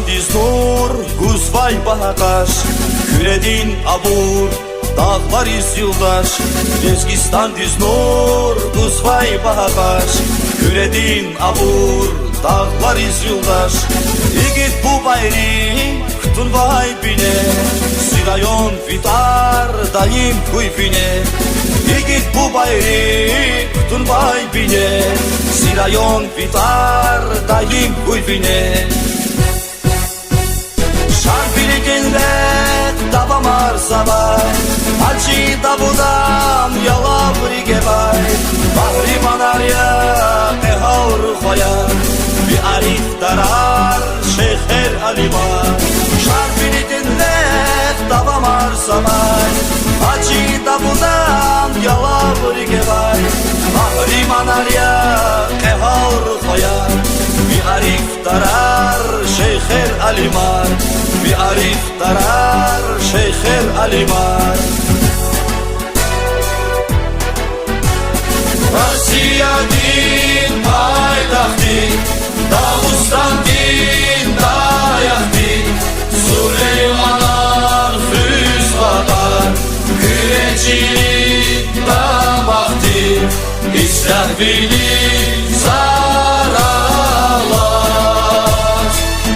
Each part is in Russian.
diz nur, Guzvay bahaqaş, Küredin abur, dağlar iz yıldaş. Lezgistan diz nur, Guzvay bahaqaş, Küredin abur, dağlar iz yıldaş. İgit bu bayri, Ktun vay bine, Sirayon vitar, Dayim kuyfine. İgit bu bayri, Ktun vay bine, Sirayon vitar, Dayim kuyfine. Şarpiliginle davam arzabay, Hacı davudan yalavri gebay. Bahri manarya ehavr khoyar, Bir arif darar Şeyher Alibar. Şarpiliginle davam arzabay, Hacı davudan yalavri gebay. Bahri manarya ehavr khoyar, Bir arif darar Şeyher Alimar. Bir arif darar Şeyher Alimar. Rossiya din paytaxti, Dağıstan din dayaqti. Süleymanar füzqadar, Küreçilik damaqti. İsrafili zaralar,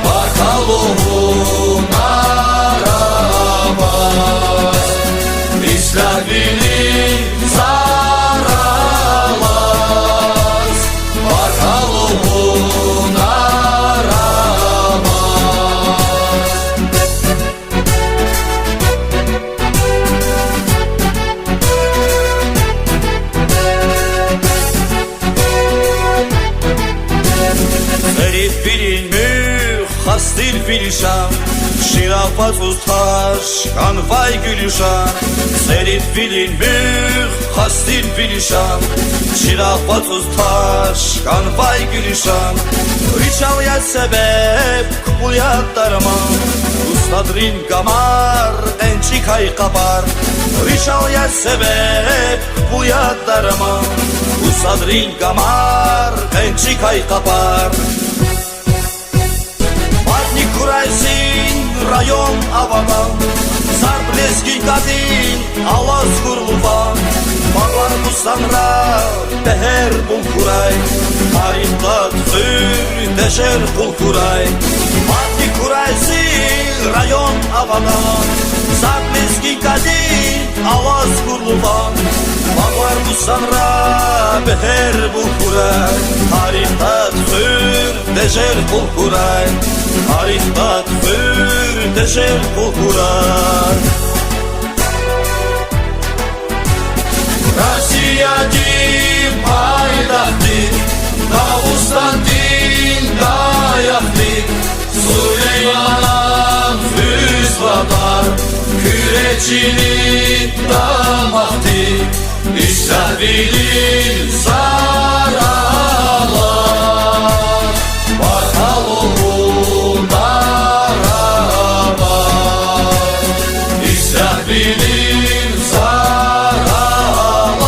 Bakaluhun arabaz. İsrafili zaralar, Bakaluhun arabaz. Herif bilinmüş, hastil filşan, Şirafat ustaş, kanvay gülüşan. Serif bilinmüş, hastil filşan, Şirafat ustaş, kanvay gülüşan. Riçavya sebep, kupuyat darman, Ustadrin gamar, ençik ay kapar. Riçavya sebep, kupuyat darman, Ustadrin gamar, ençik ay kapar. Matni kuraysin rayon avadan, Zarbleskin kadin alaz kurluvan. Bağlar bu sanra beher bul kuray, Tarihta tüzür deşer bul kuray. Matni kuraysin rayon avadan, Zarbleskin kadin alaz kurluvan. Bağlar bu sanra beher bul kuray, Tarihta tüzür deşer bul kuray. Tarihta tüzür deşer bul kuray. Rossiya din paytaxti, Dağıstan din dayaqti. Süleymanan füzqadar, Küreçilik damaqti. İsrafilin zaralar, Bakaluhun arabaz. İsrafilin zaralar,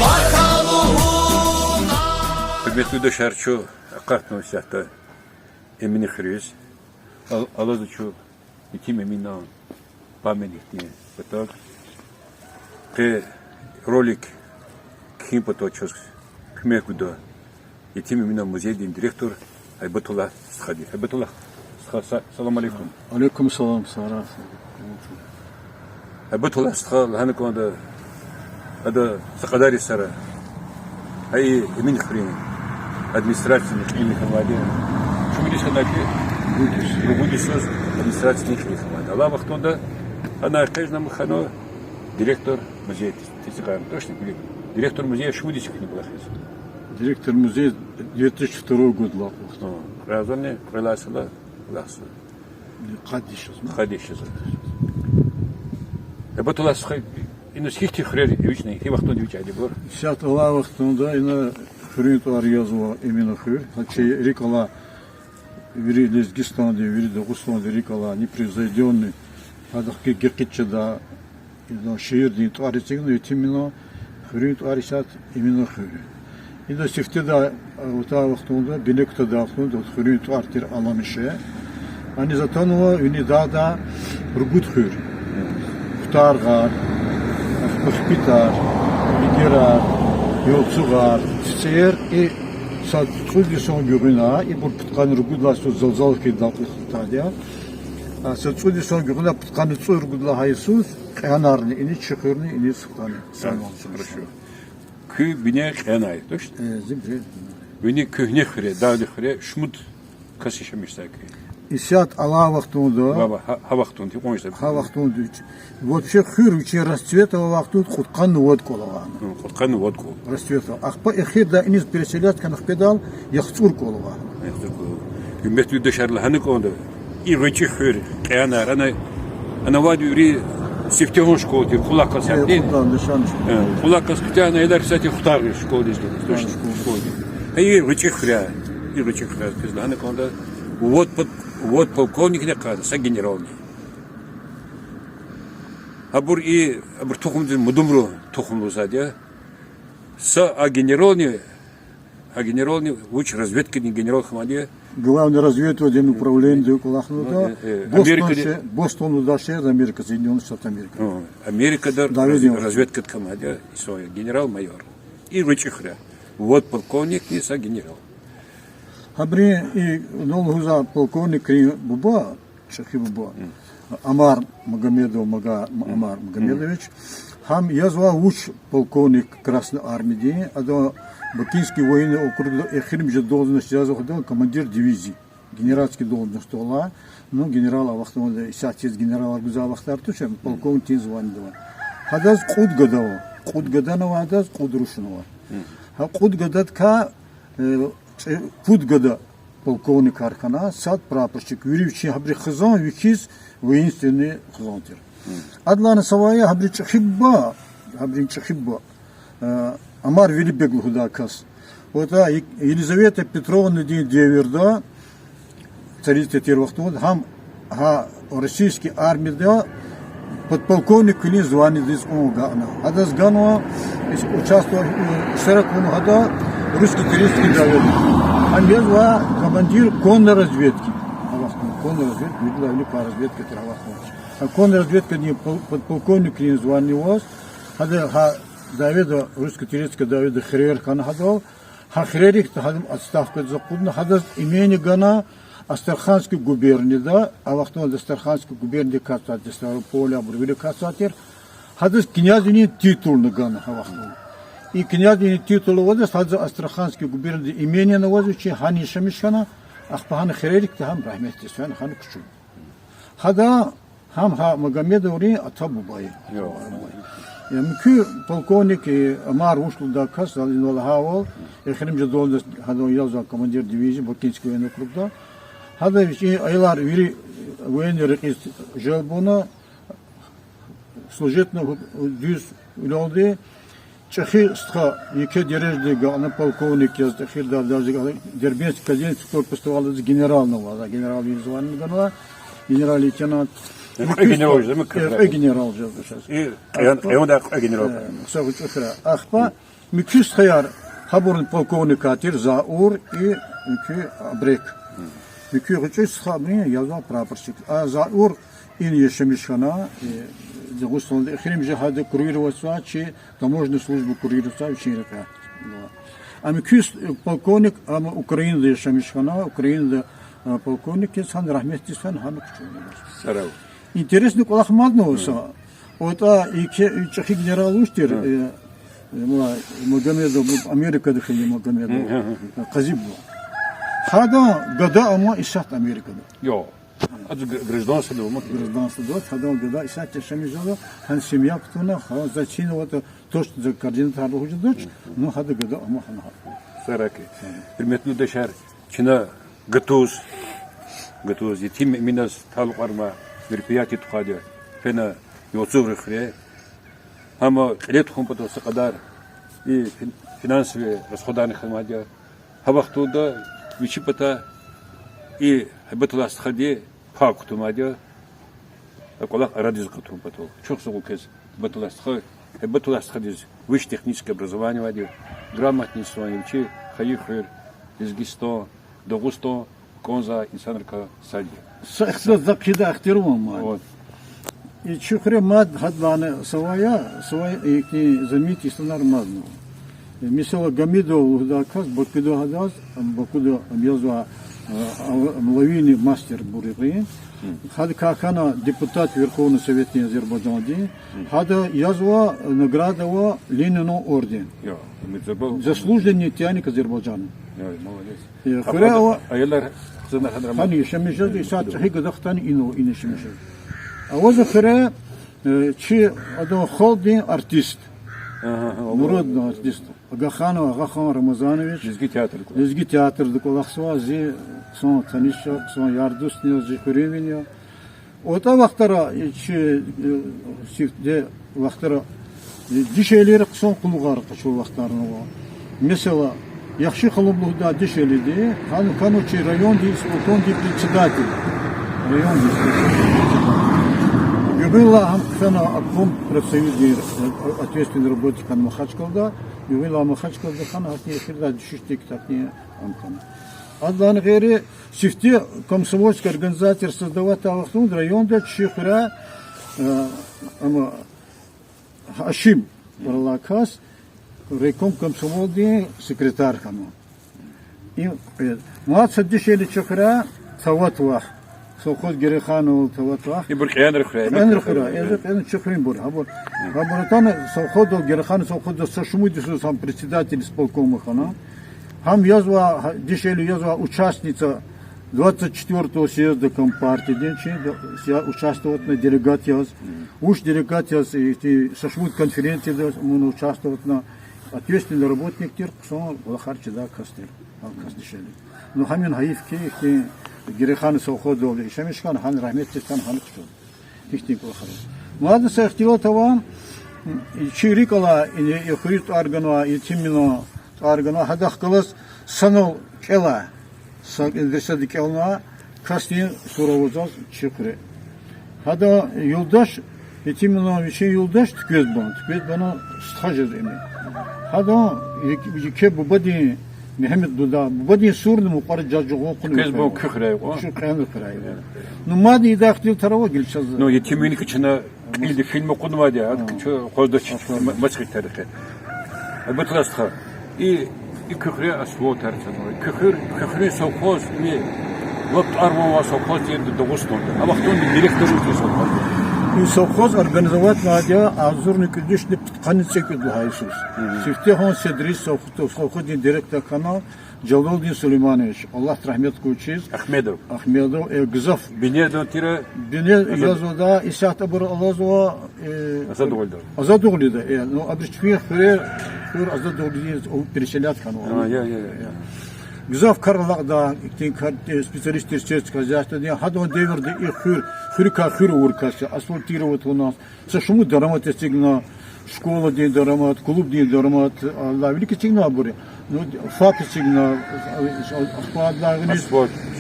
Bakaluhun arabaz. Hürmetli döşerçu, Akartma Üstad'da Emini Hriz, Alazı çu, İkim Eminan, Pamenihti, Batak, Ke rolik, Kim Patoços, Kümekuda, İkim Eminan Muzey'in direktör, Aybatullah Sıkhadi. Aybatullah, selamun aleyküm. Aleyküm selam, Sara. Aybatullah Sıkhadi, hani konuda, adı Sıkhadari Sara, Ay Emin Hriz, административных клиник Хамадия. Шумили шанаки, ругуди сөз административных клиник Хамадия. Алла вақтонда ана каждому хано директор музея тесикаем. Точно директор музея Шудичек не был. Директор музея 2002 год лапу. Разумно, приласила ласу. Хадишез. Батула схай ину схихти хрери вичный, и вақтон вичади бор. Сейчас Алла вақтонда ина Хрюнт арьязова именно хыр. Значит, Рикола, вери Лезгистан, вери Дагустан, Рикола, непревзойденный. Адах геркетчада, шиир дин туарицигн, ведь именно Хрюнт арисат именно хыр. И да сифте да ута вахтунда бинекта да вахтунда хурин артир аламише. Они затонова уни да ргут хур. Ftаргар, хоспитар, лидерар, йолцугар, сер и сад худи сон гюрина и бур птқан ргудла су залзал кидал тадя. А сад худи сон гюрина птқан цу ргудла хайсус канарни ини чхурни ини схтани. Хорошо. Кы бине хэнай, точно? Зимбре. Бини кыхне хре, дали хре, шмут касишамиштаки. И сят Аллах вахтунда. Баба, хавахтун, ты помнишь? Хавахтунда. Вообще хыр учи расцвета вахтунд хуткан вот колован. Хуткан водку. Расцвета. Ахпа эхир да инис переселят канах педал яхцур колован. Юмбет дешарлы ханık onda. И рычи хыр, кэнар, она вади юри сифтегон школы, кулак касят. Хуткан дешан. Кулак касят, она кстати, хутар школы здесь. Точно. И рычи хря. И рычи хря. Ханık onda. Вот полковник не каза, са генералный. Абур тухумдин мудумру тухумлу задя. А генералный уч разведкин генерал Хамадия. Главный разведывательный управление Кулахнуда. Бостон удашер Америка, Соединенные Штаты Америки. Америка да разведка Хамадия, генерал-майор. И рычихря. Вот полковник не са генерал. Хабри и нолгуза полковник Буба, Шахи Буба, Амар Магомедович, хам язва уч полковник Красной Армии, а до Бакинский военный округ Эхрим же должность язва командир дивизии, генеральский должность тола, ну генерал Авахтамада, сятец генерал Аргуза Авахтар, то чем полковник Тинзвандова. Хадаз Кудгаданова, Хадаз Кудрушинова. Кудгадат ка Пудгада полковник Архана, сад прапорщик, Юрьевич Хабри Хазан, Викиз, воинственный Хазантер. Адлана Савая Хабри Чахибба, Амар Велибеглу Худакас. Вот Елизавета Петровна Деверда, царица Тервахтун, российский армия, да, подполковник Куни звание здесь Омгана. Адас Ганова участвовал в Саракуну Хада, русский туристский давид. Он язва командир конной разведки. Конной разведки, видела или по разведке Травахова. А конной разведка не подполковник не звание was. Хада Давида, русско-турецкого Давида Хрер хан хадал. Хрерих хадам отставка закудна. Хада имени Гана Астраханской губернии, да, а вахтон Астраханской губернии касатер, Ставрополя, Бурвили касатер. Хада князини титул на Гана вахтон. И князини титул вода хада Астраханской губернии имени на возвучи хани шамишана, ахпахан Хрерих хам рахмети сван хан кучу. Хада хам Магомедоври атабубай. Мки полковник Амар ушел до Кас, Алинол Хавал, Эхрим же должность хадо язва командир дивизии Бакинский военный округ, да. Хада айлар вири военный рекист Желбуна, служебно дюз улёлды, Чехи стха яке дережды гална полковник яз Хирда даже Дербенский казинский корпус ставал из генерального, генерал звания ганала, генерал-лейтенант. Генерал же, генерал же сейчас. И он да генерал. Ахпа микис хаяр хабурн полковник Атир Заур и мики Брек. Мики хочет схабни язва прапорщик. А Заур ин ешемишхана загустон Эхрим же хада курироваться, че таможенную службу курироваться ученика. А микис полковник Украины ешемишхана, Украины полковник сан рахмети сан ханук. Сарау. Интересно, кулак маднулся. Вот чехи генерал Устер, Магомедов, Америка дыхали Магомедов, Казиб был. Хада года ама ишат Америка. Йо. Это гражданство дома. Гражданство дома, хада года ишат шамижала, хан семья птуна, хан зачин вот то, что за координатор уже дочь, но хада года ама хан. Сараки. Приметну дешар, чина готов. И тем именно стал арма мероприятие тухадя, фена йоцур хре, ама лет хумпато сакадар и финансовые расходы хамадя, хавахтуда вичипата и хабатулас хаде пак тумадя, акулак арадиз катумпато, чухсугукез батулас хай Батулас ходил высшее техническое образование водил, грамотный свой, учи, хаихер, Изгисто, Дагусто, Конза, Инсанрка, Сади. Сахса закида ахтирум мад. Вот. И чухре мад хадланы своя и замити нормально. Мисала Гамидо удакас, бакудо хадас, бакудо обязва млавини мастер бурили. Хад какана депутат Верховного Совета Азербайджана, хада язва наградова Ленину орден. Заслуженный тяник Азербайджана. Молодец. Хрева Аялар зана хадрама. hani şemişe saat çehi gıdaktan ino şemişe. Avaz xire çi adam холдин артист. Народный артист. Агахан Рамазанович. Лезги театр доколахсва зи сон танишо сон ярдуснио зи хуревинио. Ота вақтара çi сифте вақтара дишелери сон кулугар качу вақтарны. Mesela Yaxşı xalubluqda diş elidi, Kanuçi rayon исполком председатель. Район Юбила Хамхана Акум профсоюзный ответственный работник Махачкалда, Юбила Махачкалда Хана Хатни Дишиштик Татни Амкана. Адлан Гери Сифте комсомольский организатор создавать Авахтун районда Чихра Ашим Варлакас Райком комсомолный секретарь хану. И младший дешели Чихра Таватвах. Совхоз Гереханов Таватвах. И Буркиянр Храй. Это Чихрин Бур. Там совхоз Гереханов совхоз Сашмуди сам председатель исполкома хана. Хам язва дешели язва участница 24-го съезда Компартии, участвовать на делегации, уж делегация Сашмуд конференции, мы участвовать на ответственный работник тир, сон лахарчи да кастер, кастишели. Но хамин хаифки, Герехан совходов, и шамишкан хан рахметтистан хан кшо. Ихтик лахар. Младно се хотело това, чирикала и хрит аргана и тимино аргана хадах калас санал кела. Сагдесади келна кастин суровозаз чикре. Хада юлдаш Etiminon için yoldaş tükez bana staj edeyim. Hada iki babadi Mehmet Duda babadi sorunu mu para cacığı konu. Tükez bon kühre o. Şu kanı kırayı. No madi dahil tarafa geleceğiz. No yetiminlik içine ildi film okudum hadi ya. Kozda maçı tarihi. Batlastka. İ kühre asvo tarihi. Kühre совхоз mi вот армова совхоз yerде Дагустон. А вахтон директор совхоз. И совхоз организовать надо, а зурный кудишный тканицы кудло Иисус. Сифтехон седрис совхозный директор канал Джалалдин Сулейманович. Аллах рахмет кучиз. Ахмедов. Гзаф. Бенедо тира. Бенед язода Исаат Абур Аллазова. Азадуглида. Ну абричфи хре Азадуглида переселят канал. Гзаф Карлакда, специалисты сельского хозяйства, хадон деверде и хурика уркасы, асфальтировать у нас. Сашему дарамат стигна, школа день дарамат, клуб день дарамат, Allah великий стигна буре. Ну фак стигна,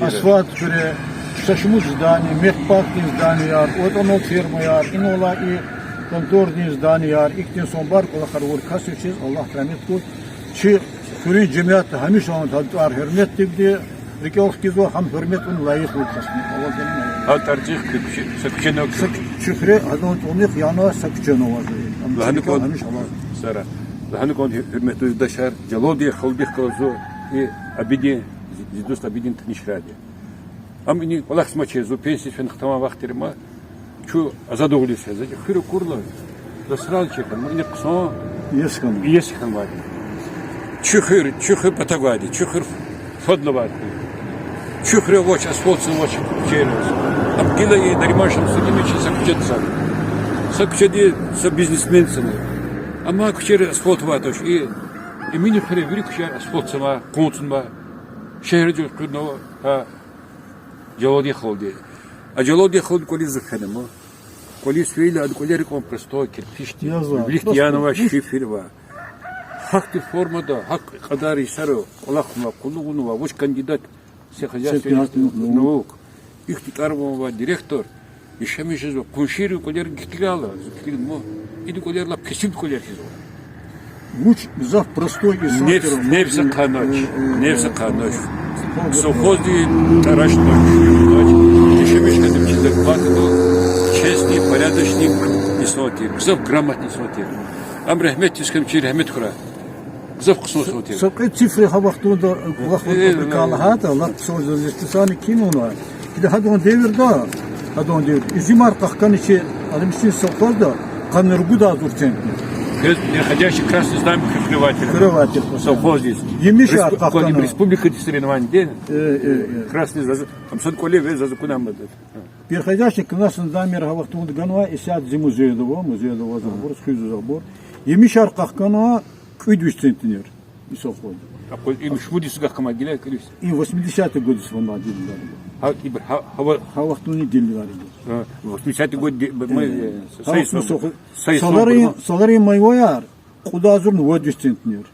асфальт буре, сашему здание, мехпак день здание, вот оно ферма яр, инола и контор день здание яр, их день сомбар, кола харвур касы чиз, Аллах рамиткут, чи Күрін жемият хамиш он тар хөрмет тигди рикох кизо хам хөрмет он лайык булсын. Ал таржих сакченок чухре адон тоник яна сакченова. Лахникон сара. Лахникон хөрмет юдашар жалоди холдих козо и абиди зидус абидин тнишради. Амни Аллах смаче зу пенсия фенхтама вахтирма чу азадоглисе за хөрө курло. Дасралчек мне ксон ескан вади. Чухыр Патагвади, чухыр Фодловади, чухыр воч асфальтсын воч через. Абгила и Даримашин Сагимичи сакчетсан. Сакчеди со бизнесменцами. Ама кучер асфальтоватош и мини хре врик кучер асфальтсама, концунма. Шehirde курно Джалоди холди. А Джалоди холди коли заханемо. Коли свели ад коли реком простой кирпичти. Влихтянова шифирва. Хакты формада, хак кадари саро, Аллахма кулугунова, ваш кандидат всех хозяйственных наук, их титарвова директор, işemişiz o kunşiri koler gittiğala. Gittiğin mo. İdi kolerla pesim koler hizo. Луч зав простой и Nefse kanoç. Nefse kanoç. Совхозный тарашной ночь. İşemiş kadın çizer patı честный, порядочный и сотир. Кзав грамотный сотир. Ам рахмет тискем чи рахмет хура. Кзав кусо сотир. Сокой цифры хавахтуда лахват калхата лах созда зестисани кинуна. Кида хадон деверда. Хадон девер. Изимар кахканичи алимсин совхозда каныргуда дурчен. Находящий красный знамя прикрыватель. Прикрыватель. Совхоз Емишар кахкана. Республика соревнований день. Красный зазу. Там сон коле вез зазу куда мы тут. Переходящий к нашим замер хавахтуда ганва и сяд зи музеевого забор, схизу забор. Емишар кахкана күйдүш центнер и совхоз. И швуди сугах камагиле крис. И 80-й годы свободы. Хавахтуни делали. 80-й год мы Солари майояр куда зурн водиш центнер.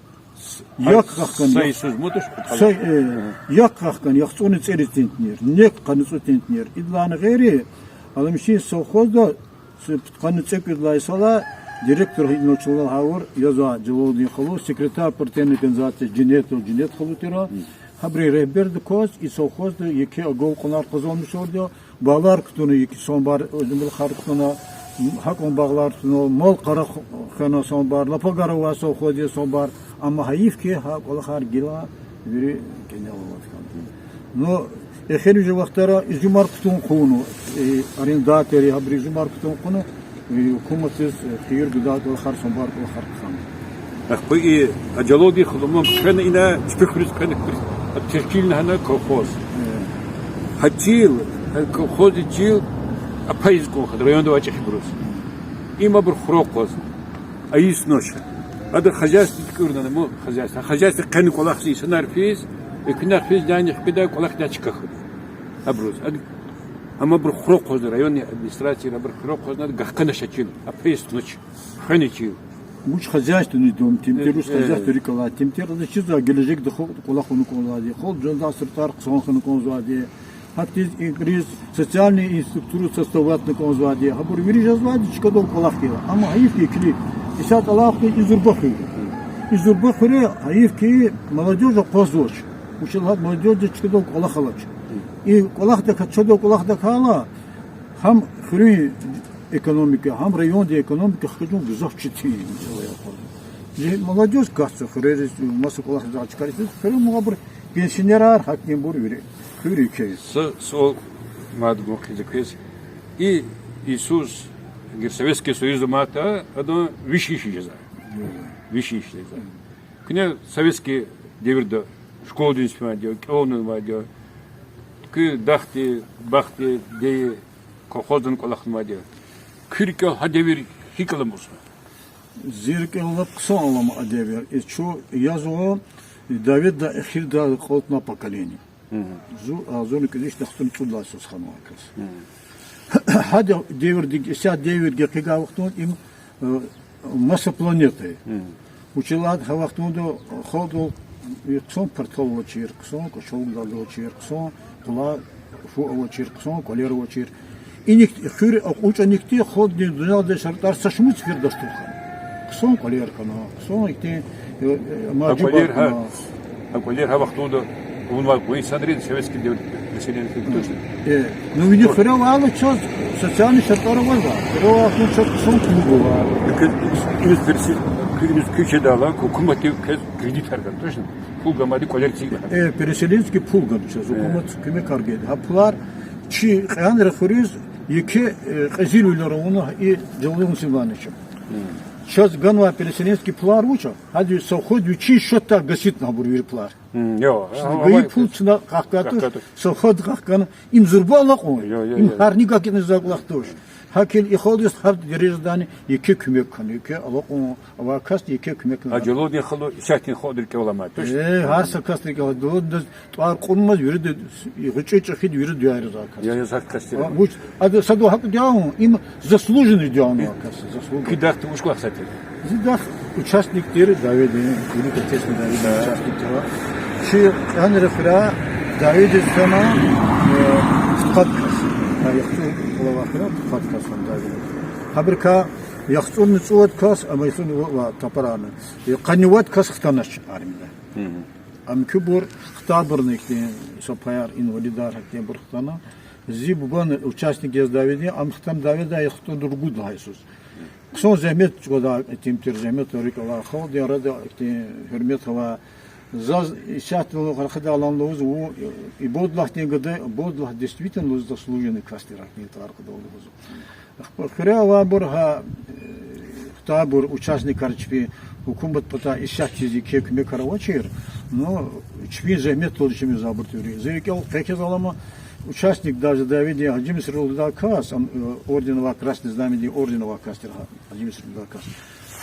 Як кахкан. Союз мотош. Як кахкан, як цоны цели центнер. Нек каныцу центнер. Идланы гери аламшин совхозда каныцек идлай сала директор научного хавар яза жылоудин хылу секретарь партийной организации Джинет хылутира хабри реберди коз и совхозда еки агол кунар козолмуш ордо балар кутуну еки сонбар өзүмүл харкуна хакон баглар кутуну мол кара хана сонбар лапагарова совхозе сонбар amma hayifki ha kolahar gila biri kenyalat kan. No eheri vaktara izumar kutun kunu arendateri habri izumar kutun kunu hukumatsız kıyır gıdat kolahar sonbar kolahar kan. Akbı acalodi khulumum kan ina spikris kan Türkiye'nin hana kolhoz. Hacil kolhoz jil apayız kolhoz rayonda açık burası. İma bir khroqoz. Ayis noş. هذا خجاست تذكرنا مو خجاست خجاست كان كل خزي سنار فيز كنا فيز داني كده كل خد تشكخ أبرز أما برخروق هذا رأيوني أدمنستراتي برخروق هذا قحكنا شكل أبيس نوش خاني شيء مش خجاست ندوم تمتيروس خجاست ريكلا تمتير هذا شيء ذا جلجك دخل كل خونك وزادي خل جندا سرطار قصون خونك وزادي حتى إنجليز социальные инструктуры составлять وزادي هبور вириж وزادي شكدом كل خير أما هيف كلي Исат Аллаху из Урбахуре, аивки молодежь позоч. Учил молодежь чкадок Аллахалач. И Аллахда чкадок Аллахда кала, хам хри экономика, хам районде экономика ходим завчити. Молодежь касса хрери масу Аллахда ачкарит. Хри муабр пенсионерар хаким бур хри кей. Сол мадгу хизекез. И Иисус Советский Союз мата, это высший жизнь. Высший жизнь. Кне советский деверда школу динспимадио, кеону мадио, к дахти, бахти, де колхоздан колахмадио. Кирке хадевир хикаламус. Зиркеллап ксалам адевер. И что я зо Давид да эхирда колтна поколение. Зоны конечно тахтун чудла сосхануакас. هذا ديور دي ساد ديور جاكيغا وقتون إم مسا планеты. Училат хавахтун до ходу يقصون برتقال وشير قصون كشوق دال وشير قصون قلا فوق وشير قصون كولير وشير إنك خير أقولش إنك تي خود الدنيا ده شرطار سشمت فير دستوخان قصون كولير كنا قصون إنك ما جبار كولير هавахтун до он var bu insanların sovetski devlet meselelerini konuşuyor. Ну видишь, хрерово сейчас социальные шартлары воза. Хрерово сейчас сон клубу. Biz köşede alan hükümeti kredit vergan, точно? Pul gamadi kolektiv. Переселенский пул сейчас hükümet kime kargedi. Ha pular çi yani referiz iki qazilüler onu и делаем символичем. Сейчас ганва переселенский пулар уча. Hadi совхоз учи что-то гасит на бурвир пулар. Yok. Gayı pulçuna kahkatı, совхоз kahkanı im zurbalak o. Im har nikak ne zaklaktoş. Hakil ihodist har derezdani iki kümek kan, iki alak o avakas iki kümek. Acılod yakhlo şakin xodir ki olamaz. Har sakas ne ki do tuar qonmaz yürüdü. Gıçı xid yürüdü yarı zakas. Ya yazak kastır. Bu adı sadu hak diyor im заслуженный diyor avakas. Заслуженный. Kidak uşku kastır. Zidах участниктери Давид'in ünite teslim David'in участниктeri. Şu yani refera David sana fatkas. яхту коловахра подкастом давил. Хабирка яхту нцуат кас, а майсун ва тапарана. Каниват кас хтанаш армида. Амкубур хтабрник сопаяр инвалидар хтен бурхтана. Зибубан участник из Давиди, амхтам Давида яхту другуд Иисус. Ксон зәмет чугада тимтер зәмет орикала хал диарада хөрмет хава заз ишатыл хархада аланлыгыз у и бодлахтен гыды бодлах действительно заслуженный кастиракни таркыда олугыз. Хрева бурха хтабур участник карчпи hükümet pata işak çizi kekme karavachir но чпи зәмет толчими забыртыри. Зерекел пекез алама участник даже Давиди Хаджим Срулда Кас, орденова Красный Знамени орденова Кастер Хаджим Срулда Кас.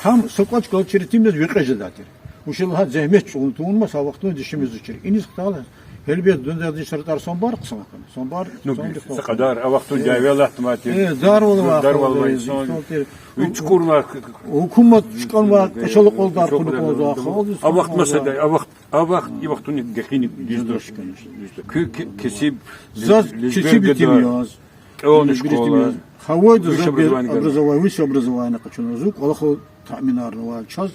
Хам соклач колчертимдер викаждатер. Ушелха зәмет чултунма савактын дишimiz учир. Инис хтала Elbet döndürdüğü şartlar son bar kısmı kan. Son bar. Ne kadar avaktun cevhelat materi. Dar olma. Dar olma. Üç kurlar. Hükümet çıkan var. Kaçalık oldu artık oldu. Avakt mesela avakt vaktun gekini yüzdoş. Kesip. Zaz kesip bitmiyor. Он школа. Хавой да образование, высшее образование хочу звук, Аллаху таминарного час.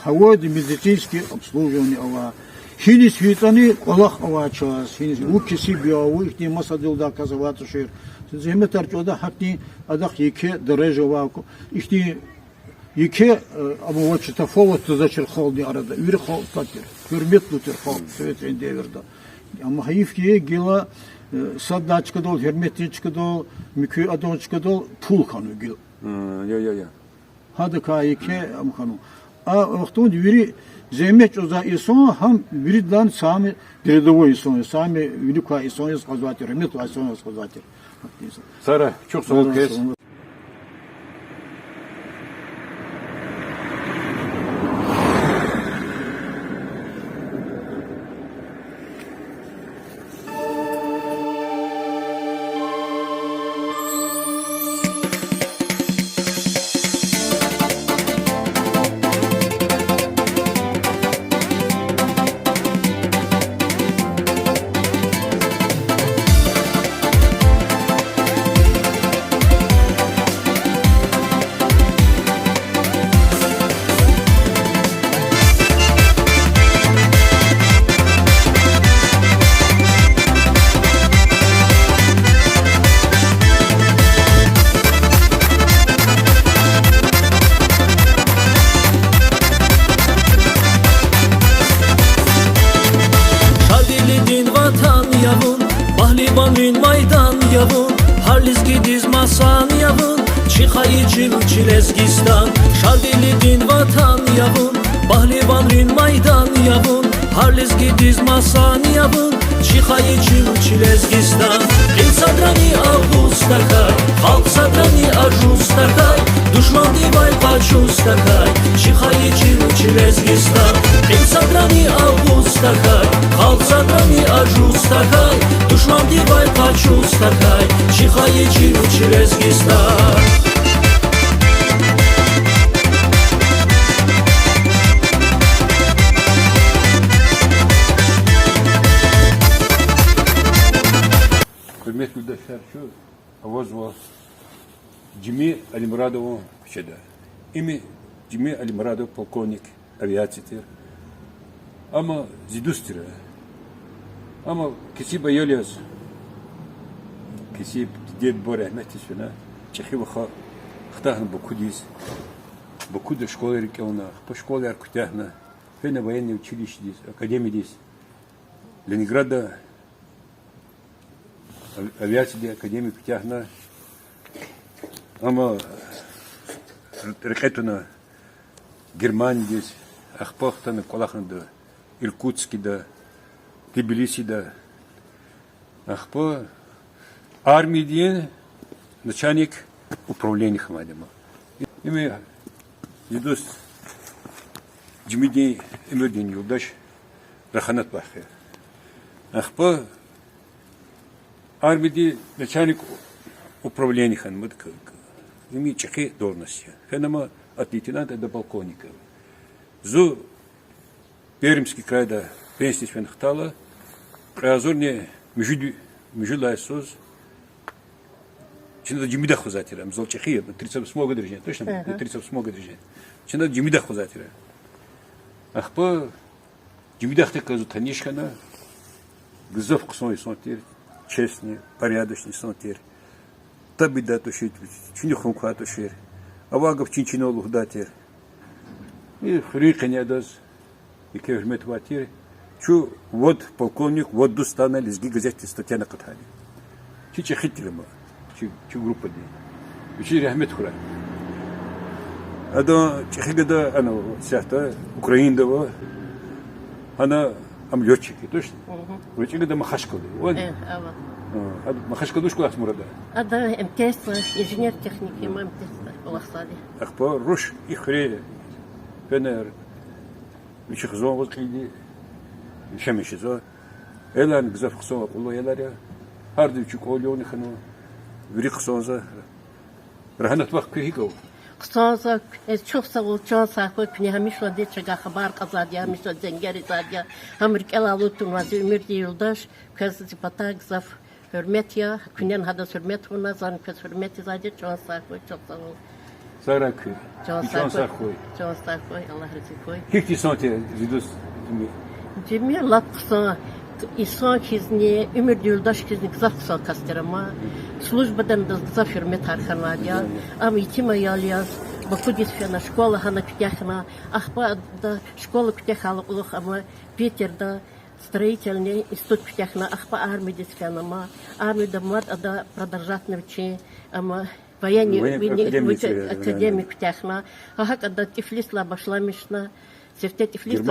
Хавой да медицинское обслуживание Аллах. Хини свитани Аллах Аллах час. Хини укиси биау ихти масадилда казават шер. Зехмет арчода хакни адах еке дережова ихти еке абувачта фолот зачер холди арада. Üre хол татер. Hürmetli ter хол söyleten devirde. Ama hayifkiye gila Saddaçka dol, hürmetçika dol, mükü adonçka dol, pul kanu gil. Ya. Hadi kayike am kanu. Vaxtun yürü zemet oza ison ham yürüden sami deredovo ison, sami yürüka ison yaz kazvatır, hürmet ison yaz kazvatır. Sara çok sağ ol kes. Bahlibanın maydan yavun Harliz gidiz masan yavun Çiğayı Çilezgistan Şardilidin vatan yavun Bahlibanın maydan yavun Harliz gidiz masan yavun Çiğayı Çilezgistan İl sadrani avustakay Halk sadrani ajustakay Düşman divay paçustakay Çiğayı Çilezgistan İl sadrani avustakay Halk sadrani ajustakay Düşman divay paçustakay Çiğayı Çilezgistan Hürmetli yurttaşlar şu avaz var. Cimi Ali Muradov'un şeyde. İmi Cimi Ali Muradov polkovnik aviatsiyadır. Ama zidustur. Ama kisi bayılıyoruz. Kisi diyet bu rahmet ismine. Çehi vaha хтахна бокудис. Бокуда школа рекелна, по школе аркутяхна. Фена военное училище здесь, академия здесь. Ленинграда авиация академия кутяхна. Ama ракетuna Германия здесь, Ахпахтана, Колахнада, Иркутскида, Тбилисида. Ахпа армии диен начальник управления Хамадима. Ими Юдус Джимидин Эмирдин Юлдаш Раханат Бахе. Ахпа армии начальник управления Хамадка. Ими чехи должности. Хенама от лейтенанта до полковника. Зу Пермский край да пенсии свенхтала. Приозорне Мюжилайсоз Чинада Джимида хузатира, мзол Чехия, 38 года рождения, точно? 38 года рождения. Чинада Джимида хузатира. Ахпа Джимида хтека танишкана, гзов ксой сонтир, честный, порядочный сонтир. Табида тушит, чинюхом кватушир. Авагов чинчинол ухдатир. И хриканядас, и кевмет ватир. Чу вот полковник, вот Дустана, лезги газеты статья на Катане. Чи хитлема, чи группа дни. Чи рахмет хура. А до чехигада, она сяхта, Украиндова, она летчики, точно? Летчики махашкалы. Махашкаду школа Ахмурада. Да, МТС, инженер техники, МТС, Улахсади. Ахпа, Руш, Ихре, Пенер, Вичихзон, Возклиди, Шамишизо, Элан, Гзафхсова, Уло Эларя, Хардовичук, Олеонихану, Вирихсонза, Раханат Вахкихиков. Ксоза, чувство улчонса, хоть не хамишло дечага хабар казадья, хамишло денгери задья, Америкела лутун вази мирди юлдаш, кэззи патак зав hürmetya, künen hada hürmet buna, zan pes hürmeti zadya, çonsa koy, çonsa ol. Саракы, Чонса Хой. Çonsa koy, Allah razı koy. Хихти Сонте, Зидус, Cemil laksa, İsa kizni, Ümür yoldaş kizni kızak kısa kastırama, службадан да kısa hürmet harkanadya, am itim ayalyaz, bakudis fena şkola hana kütahna, ahba da şkola kütahalı uluq ama Питерда строительный институт Пятяхна, ахпа армии дисканама, армия дамат, ада продолжать навчи, ама военный академик Пятяхна, ахак ада Тифлис лабашла мишна, сефте Тифлис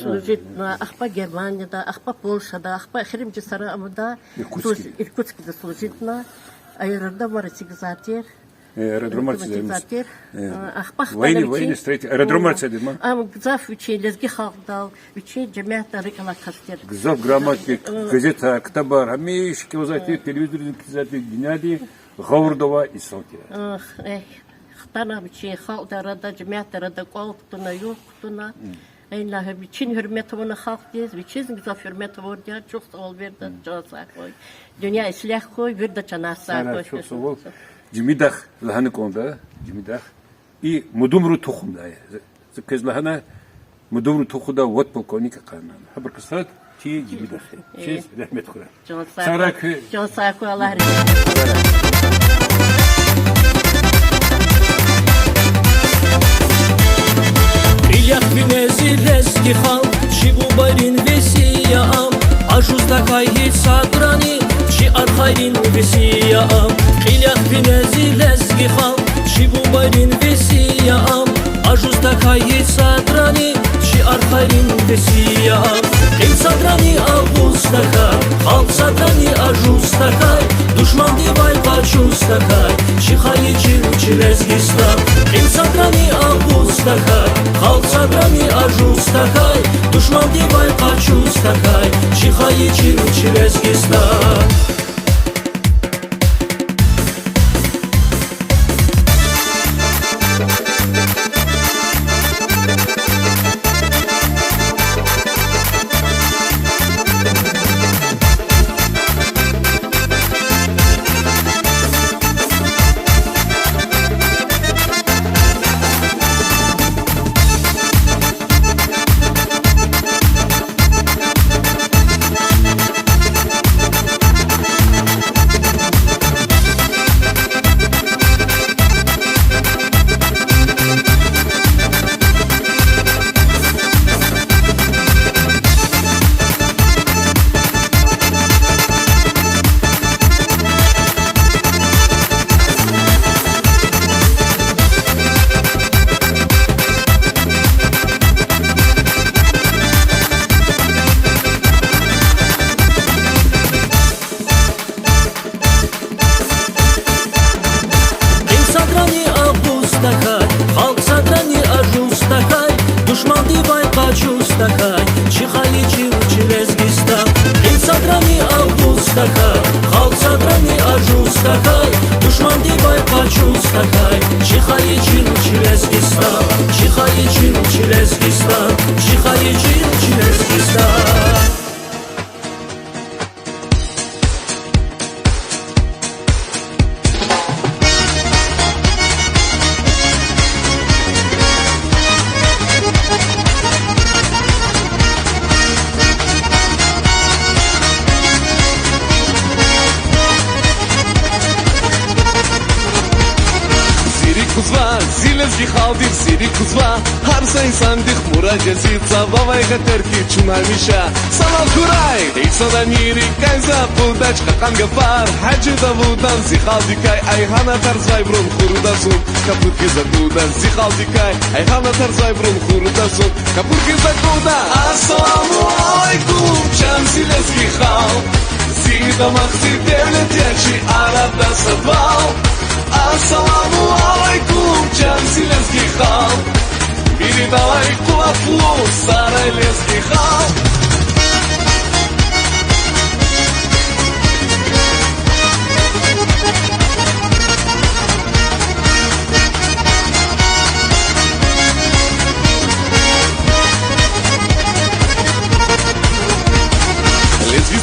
служит на ахпа Германия, да, ахпа Польша, да, ахпа Хримджи Сара, ама да, Иркутск да служит на, аэродром Марсигзатир. Аэродромарцидер. Военный строитель. Аэродромарцидер. Гзав учи, лезги халдал, учи джамията рикала кастер. Гзав грамматик, газета, ктабар, амишки узати, телевизор, кизати, геняди, Гаурдова и Сонтия. Хтана учи, халдара, джамията рада колктуна, юктуна. Einlah için hürmetine halkız, için güzel hürmet var diye çok sağ ol verdi, çok sağ ol. Dünya ıslah koy, verdi çanasa koy. Çok sağ ol. Cimidah lahana konuda, cimidah. İ mudumru tohumda. Kız lahana mudumru tohumda vat polkovnik kanan. Haber kısat ki cimidah. Çiz rahmet kura. Çok sağ ol, Allah razı olsun. Ильях Венези лезги хал, Чигу Байрин Весия ам, Ажузда Кайхит Садрани, Чи Архайрин Весия ам. Ильях Венези лезги хал, Чигу Байрин Весия ам, Ажузда Кайхит Садрани, Чи Архайрин Весия ам. Ин Садрани Августакай, Халк Садрани Ажустакай, Душман Дивай Пачустакай, Чихай Чи Лезгистан. Ин Садрани Августакай, Халк Садрани Ажустакай, Душман Дивай Пачустакай, Чихай Чи Лезгистан. Халк Садрани Ажустакай, Душман Дивай Пачустакай, Чихай Чи Лезгистан. Ин Садрани Августакай, Халк Садрани Ажустакай, Душман Дивай Пачустакай, Чихай Чи Лезгистан. Чихай Чи Лезгистан. Чихай Чи Лезгистан. هر سایسان دیخ مراجعی صبای خطرکی چون همیشه سلام کورای ای صدا نیری کایزا بودش قم گفار حج داوودان زی خالدی کای ای هانا ترزای برون خوروداسون کپوت کی زدودان زی خالدی کای ای هانا ترزای برون خوروداسون کپوت کی زدودان السلام علیکم شمسی لسکی خال زیدا مخزی devletçi arada sabah Assalamu alaikum şemsi lezgi khal biri davay kulaklu saray lezgi khal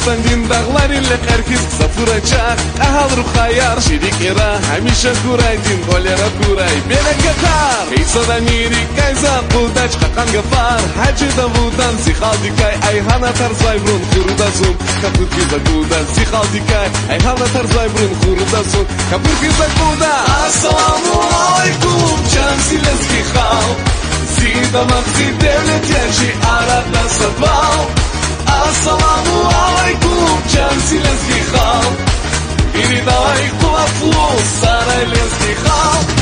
Sandin dağları ile herkes safura çak Ahal ruhayar şirik era Hamisha kuray din golera kuray Bele katar Hey soda niri kayza Kudaç kakan gafar Hacı davudan Zikhal dikay Ayhana tarzay brun kurudasın Kaput kiza kuda Zikhal dikay Ayhana tarzay brun kurudasın Kaput kiza kuda Assalamu alaikum Şansi lezgi khal Zida maqsi devlet yaşı Arada sabah Assalamu alaikum şemsi lezgi khal biri davay kulaklu saray lezgi khal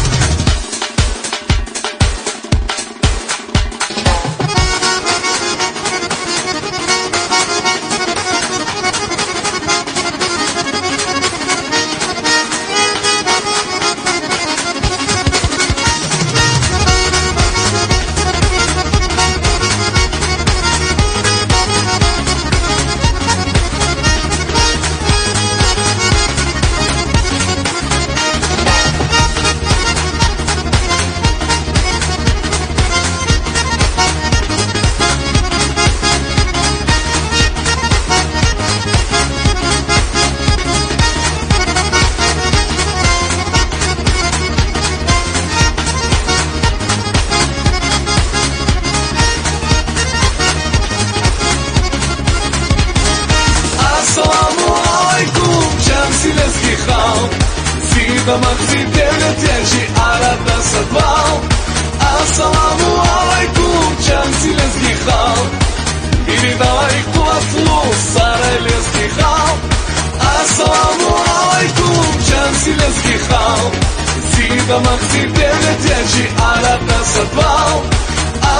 Zida maqsi devletçi arada sabah Assalamu alaikum şemsi lezgi khal biri davay kulaklu saray lezgi khal Assalamu alaikum şemsi lezgi khal Zida maqsi devletçi arada sabah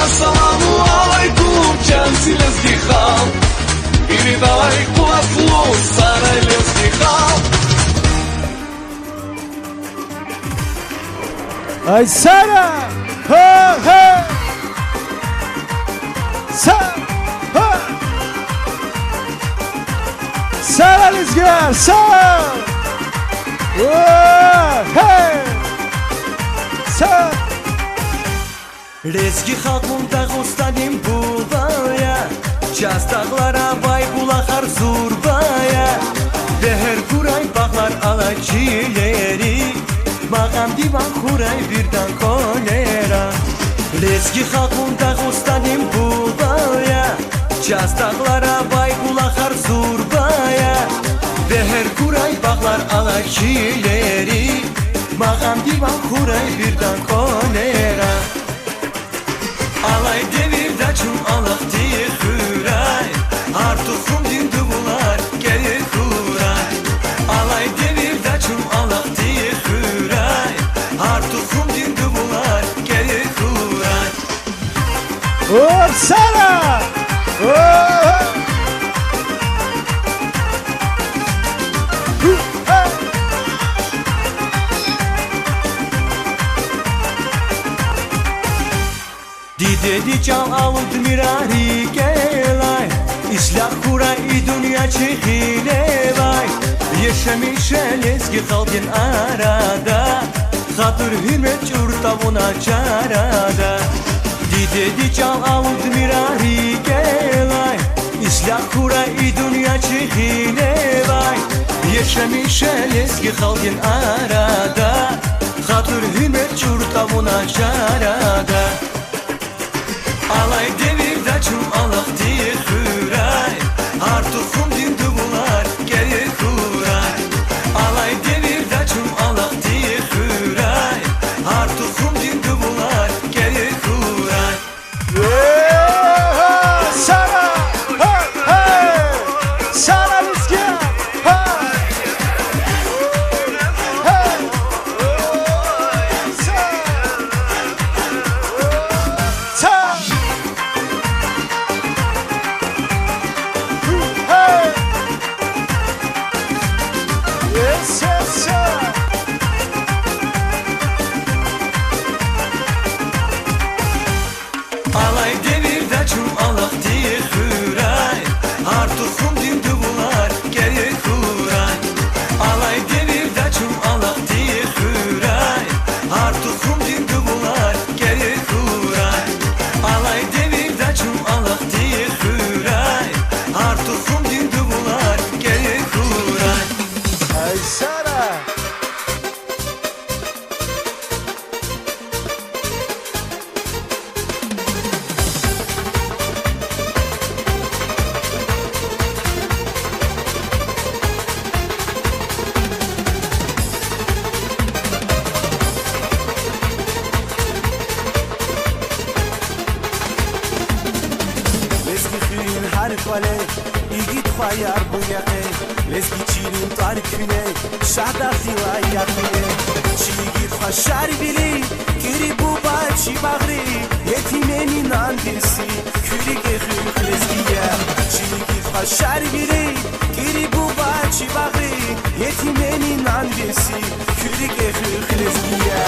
Assalamu alaikum şemsi lezgi khal biri davay kulaklu saray lezgi khal Ay Sara! Ha ha! Sa ha! Sara Lizgar! Sa! Hey! Sa! Lezgi halkım Dağıstanim buğdaya Çaz dağlara bay bulakar zurbaya Beher kuray baklar alaçileri Mağam divan kuray birden kolera Lezgi halkım Dağıstanim buğdaya Çaz dağlara bay bulakar zurbaya Beher kuray baklar alaçileri Mağam divan kuray birden kolera Alay devirde çum alak diye hüray Artık din dubular gelir kuray Alay devirde çum alak diye hüray Artık din dubular gelir kuray Oh Sara! Oh! Hey! Didedi çal avut mirari gelay İslah kuray dünya çekilevay Yaşamışa lezgi halkın arada Hatır hürmet çurtavuna çarada Didedi çal avut mirari gelay İslah kuray dünya çekilevay Yaşamışa lezgi halkın arada Hatır hürmet çurtavuna çarada Alay devirde çum alak diye hüray Artık din dubular gelir kuray Alay devirde çum alak diye hüray Artık din dubular gelir kuray Alay devirde çum alak diye hüray Artık kum dindi bular geri kuray Alay devirde çum alak diye hüray Artık kum dindi bular geri kuray Alay devirde çum alak diye hüray Artık kum dindi bular geri kuray Ay Sara. Lezgi xuyun har kvale İgit xayar bu yaqe Lezgi çirin tar küne Şahda xila yaqine Çigit xaşar bili Kiri bu baçi bağri Yetimenin andesi Küri gexük lezgiye Çigit xaşar bili Kiri bu baçi bağri Yetimenin andesi Küri gexük lezgiye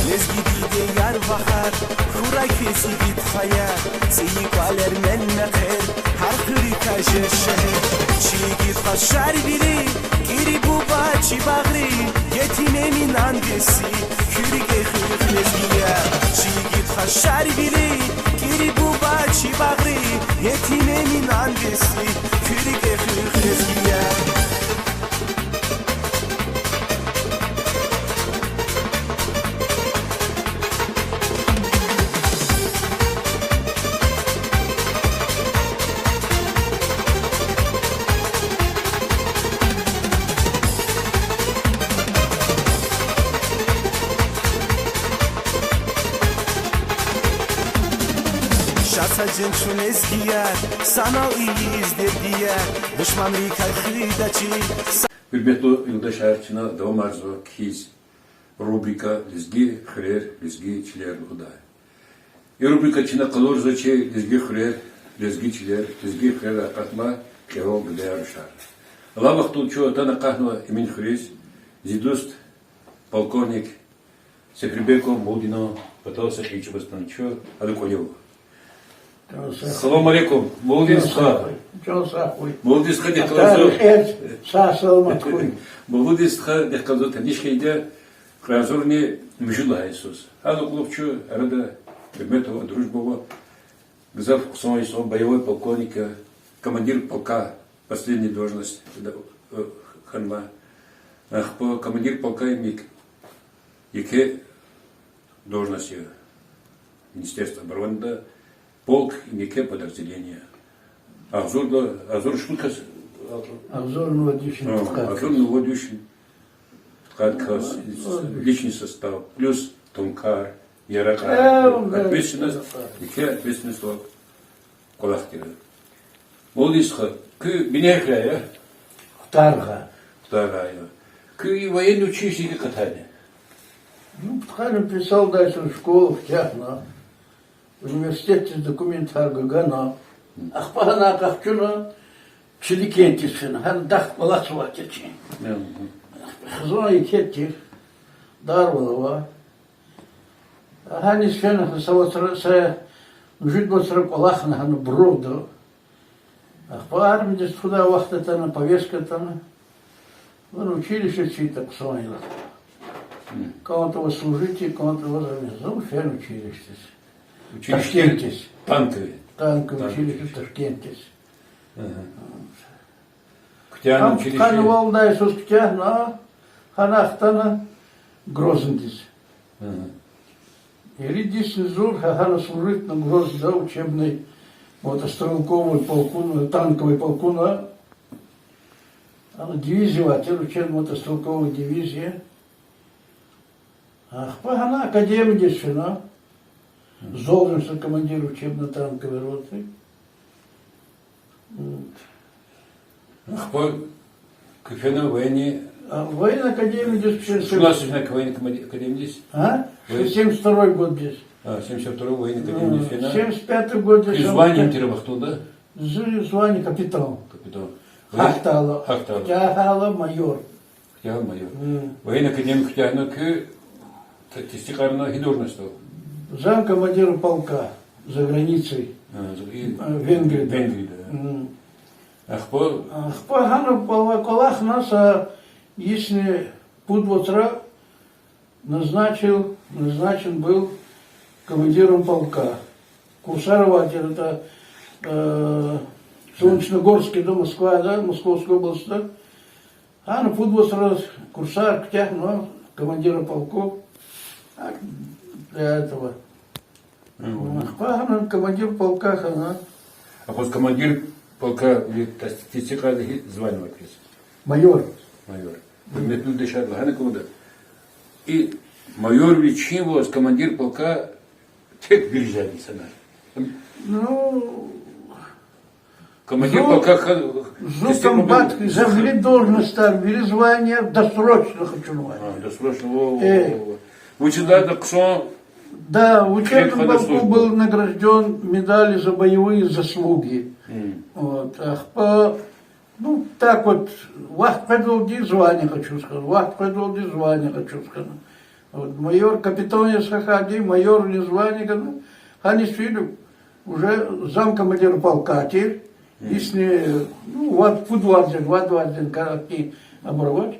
Lezgi dide yar bakar Kuray kesi git haya Seyi kaler men meker Har kuri kaje şehir Çi git haşar bili Giri bu baçi bağri Yetimemin andesi Küri gexik lezgiye Çi git haşar bili Giri bu baçi bağri Yetimemin andesi Küri gexik lezgiye Şasacın çun ezgiyer Sana iyi izlediyer Düşman rikay hıdaçı Hürmetli yoldaş Erçin'e devam arzu kiz rubrika Lizgi Hrer Lizgi Çiler Huda. Rubrika Çin'e kalor zaçı Lizgi Hrer Lizgi Çiler Lizgi Hrer akatma kero gıdaya rüşar. Allah vaktu ço tana kahno Emin Hriz Zidust полковник Секребеко Молдино пытался хичи бастан чо Адыкоева. Салам алейкум. Молдисха. Молдисха дехказо. Молдисха дехказо танишхейде хразурни мжула Иисус. Аду клубчу арада Беметова дружбова. Гзав Кусон Исон боевой полковник, командир полка, последняя должность ханма. Командир полка имеет яке должность Министерства обороны. Полк и неке подразделения. Азор шутка. Азор водющий. Личный состав. Плюс Тонкар, Ярака. Ответственность. Неке ответственность в Кулахтира. Молодисха. К Бенехая. Вторая. К военной училище катания. Ну, Тканин писал дальше в школу, в Тяхно. В университете документ Харгагана. Ахпахана Кахчуна, Чиликентисфин, Хандах Паласватичи. Хазуна и Кетти, Дарвалова. Ханисфин, Саватра, Жидбасра Палахана, Хану Бровду. Ахпа армия, туда вахта там, повестка там. Вон училище чьи-то ксуанила. Кого-то служите, кого-то возрамензал, фен училище. Ташкентис. Танковое училище в Ташкентис. Ктян училище. Хана Волна Иисус Ктяна, Ханахтана, Грозндис. И Ридис Зур, Хана служит на Грозда учебной мотострелковой полку, танковой полку на дивизию, а теперь учебная мотострелковая дивизия. Хана академия дешина. С должностью командира учебно-танковой роты. Кафена военные. А в военной академии здесь... У нас на военной академии здесь. А? 72-й год здесь. 72-й военной академии здесь. 75-й год здесь. И звание Теребахту, да? Звание капитан. Капитан. Хахтала. Хахтала. Хахтала майор. Хотя майор. Военная академия, хотя она к стихарно и должность. Зам командира полка за границей. Венгрии. Венгрии, да. Ахпо? Ахпо колах нас, если Пудвотра назначен был командиром полка. Курсарователь, это Солнечногорский до Москва, да, Московская область, да. А на Пудвотра курсар, ктях, но командира полков. А для этого. Ахпо, командир полка, она. А вот командир полка, стихар звание вопрос. Майор. Майор. Мне тут дышат, ладно, куда? И майор Вичин was командир полка tek bir sana. Ну, Командир полка комбат, завели должность, ввели звание, досрочно хочу назвать. Досрочно. Учителя да ксон. Да, в учебном полку был награжден медалью за боевые заслуги. Вот. Ну, так вот, вахт предводи звание хочу сказать, вахт предводи звание хочу сказать. Вот, майор, капитан Ясхахади, майор не звание, Ханис Филипп, уже замкомандир полка, теперь, если, ну, вот Пудвадзин, какие оборвать,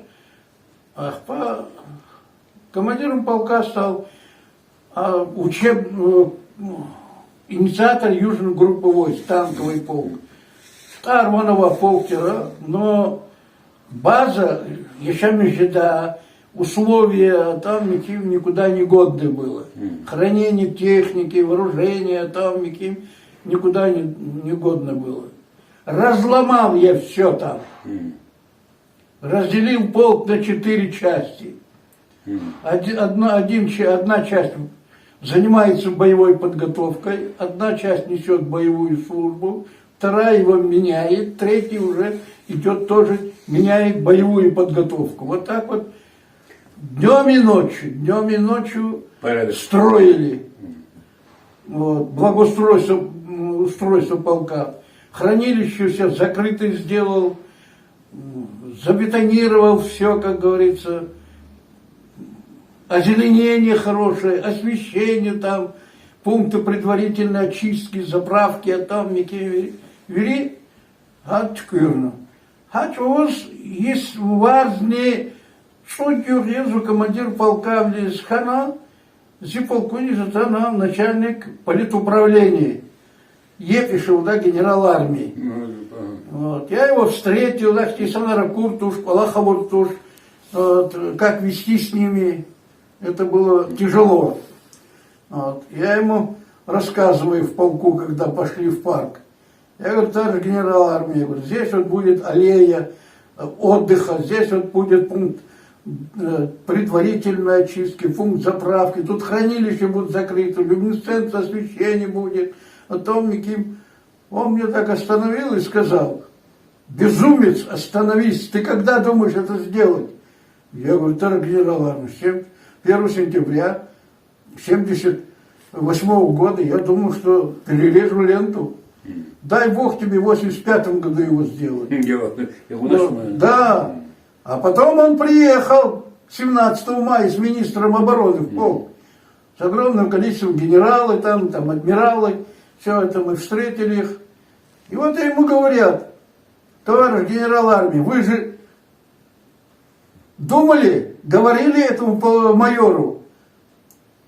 командиром полка стал инициатор Южной группы войск, танковый полк. Арманова полтера, но база, еще межда условия там никуда не годны было. Хранение техники, вооружения там никуда не годно было. Разломал я все там. Разделил полк на 4 части. Одна часть занимается боевой подготовкой, одна часть несет боевую службу, вторая его меняет, третья уже идет тоже, меняет боевую подготовку. Вот так вот днем и ночью строили вот, устройство полка. Хранилище все закрытое сделал, забетонировал все, как говорится, озеленение хорошее, освещение там, пункты предварительной очистки, заправки, а там вели, открыто. Хотя есть важные, что я командир полка в Хана, зи полковник, начальник политуправления, Епишев, да, генерал армии. Вот. Я его встретил, да, Тисанара Куртуш, Палахавуртуш, вот, как вести с ними, это было тяжело. Вот. Я ему рассказываю в полку, когда пошли в парк. Я говорю, товарищ генерал армии, говорю, здесь вот будет аллея отдыха, здесь вот будет пункт предварительной очистки, пункт заправки, тут хранилище будет закрыто, люминесценция, освещение будет. Потом он мне так остановил и сказал: безумец, остановись, ты когда думаешь это сделать? Я говорю, товарищ генерал армии, 1 сентября 1978 года я думал, что перережу ленту. Дай Бог тебе в 85 году его сделать. Да. А потом он приехал 17 мая с министром обороны в полк. С огромным количеством генералов, там адмиралы. Все это мы встретили их. И вот ему говорят: товарищ генерал армии, вы же думали, говорили этому майору,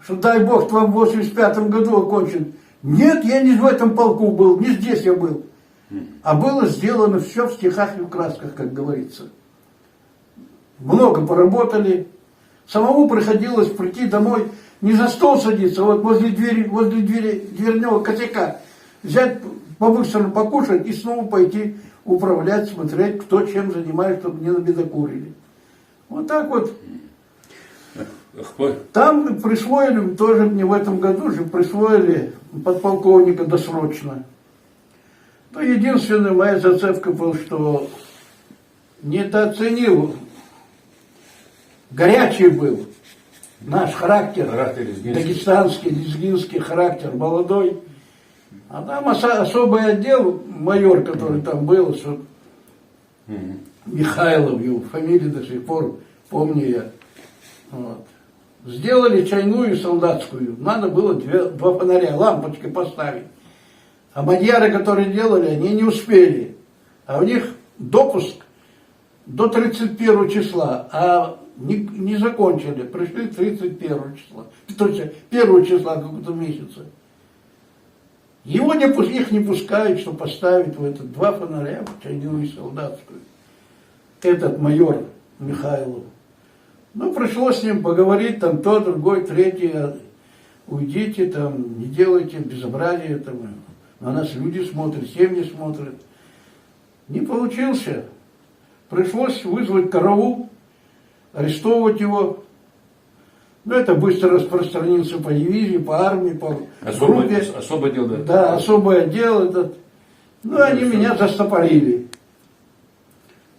что дай Бог вам в 85 году окончен. Нет, я не в этом полку был, не здесь я был. А было сделано все в стихах и в красках, как говорится. Много поработали. Самому приходилось прийти домой, не за стол садиться, а вот возле дверного косяка, взять по-быстрому покушать и снова пойти управлять, смотреть, кто чем занимается, чтобы не набедокурили. Вот так вот. Там присвоили, тоже мне в этом году же присвоили подполковника досрочно. Но единственная моя зацепка была, что недооценил. Горячий был наш характер. Характер лезгинский. Дагестанский, лезгинский характер, молодой. А там особый отдел, майор, который там был, что Михайлов, его фамилию до сих пор помню я. Вот. Сделали чайную солдатскую. Надо было два фонаря, лампочкой поставить. А мадьяры, которые делали, они не успели. А у них допуск до 31 числа, а не закончили. Пришли 31 числа. То есть 1 числа какого-то месяца. Их не пускают, что поставить в этот два фонаря, в чайную солдатскую. Этот майор Михайлов. Ну, пришлось с ним поговорить, там, то, другой, третий, уйдите, там, не делайте безобразия, там, на нас люди смотрят, семьи смотрят. Не получился. Пришлось вызвать караул, арестовывать его. Ну, это быстро распространился по дивизии, по армии, по группе. Особое дело, да? Да, особый отдел этот. Ну, они меня застопорили.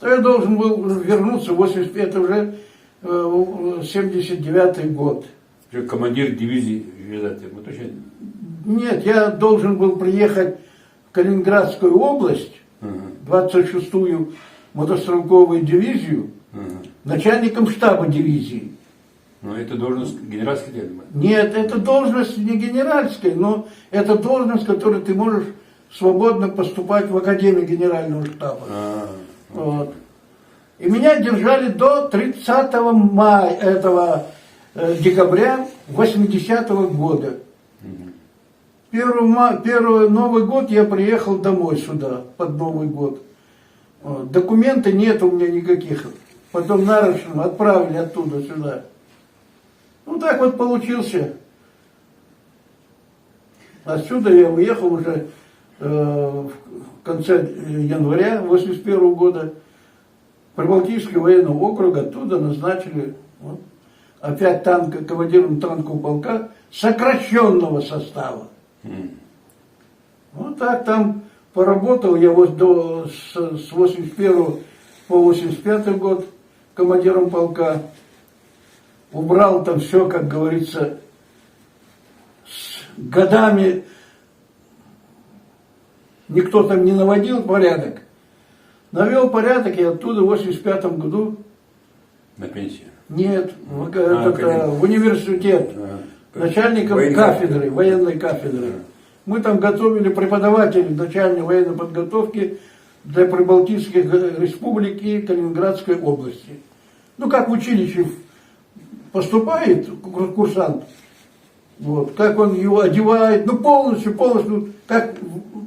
То я должен был вернуться в 85, это уже 79-й год. Командир дивизии, мы точно... Нет, я должен был приехать в Калининградскую область, 26-ю мотострелковую дивизию, начальником штаба дивизии. Но это должность генеральская дело? Нет, это должность не генеральская, но это должность, которой ты можешь свободно поступать в Академию Генерального штаба. Вот. И меня держали до 30 декабря 80-го года. Первый Новый год я приехал домой сюда, под Новый год. Вот. Документов нет у меня никаких. Потом нарочно отправили оттуда сюда. Ну так вот получился. Отсюда я уехал уже в конце января 81 года. Прибалтийский военный округ, оттуда назначили вот, опять командиром танкового полка сокращенного состава. Вот так там поработал я вот с 81 по 85 год командиром полка. Убрал там все, как говорится, с годами никто там не наводил порядок. Навел порядок и оттуда в 85 году... На пенсию? Нет, в университет. Начальником кафедры, военной кафедры. Мы там готовили преподавателей начальной военной подготовки для Прибалтийских республик и Калининградской области. Ну, как в училище поступает курсант, вот, как он его одевает, ну, полностью,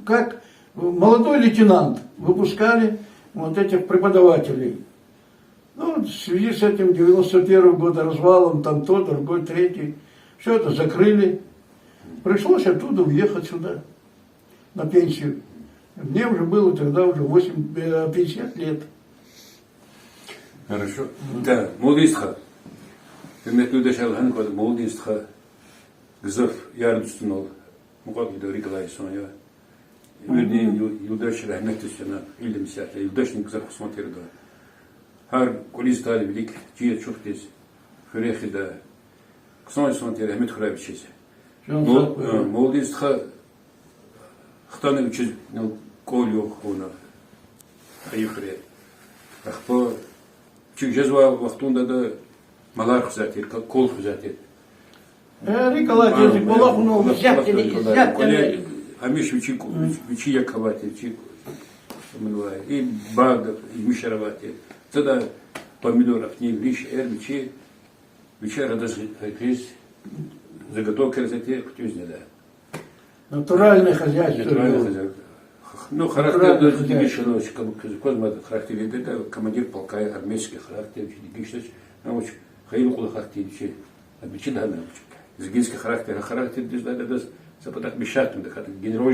как молодой лейтенант выпускали вот этих преподавателей. Ну, в связи с этим 91 года развалом, там то, другой, третий, все это закрыли. Пришлось оттуда уехать сюда, на пенсию. Мне уже было тогда уже 50 лет. Хорошо. Да, молодистха. Hürmetli Ödeşal Hanıkoğlu молодистха. Kızıf yardımcısın ol. Mukaddide Rikalay Sonya. Örneğin yıldaş rahmetli sana ilim siyahla. Yıldaşın kızıf kısma teride. Her kulis talibilik ciye çok tez. Hüreyhide. Kısma son teride rahmet kurabi çeyse. Молодистха. Хтаны учез кол yok ona. Ayıfre. Ахпо чик жазва вақтунда да малар хузатет, кол хузатет. Рикала дезик болахуну взяттели. Амиш вичи яковате, вичи самылвай. И багдов, и мишаравате. Тогда помидоров не вриш, вичи радость заготовка разоте, ктюзня, да. Натуральное хозяйство. Натуральное хозяйство. Ну, характер даже не вешал, как характер, это командир полка, армейский характер, ну, хайрукулы характер, обычный данный, зигинский характер, это западать мешать, генерал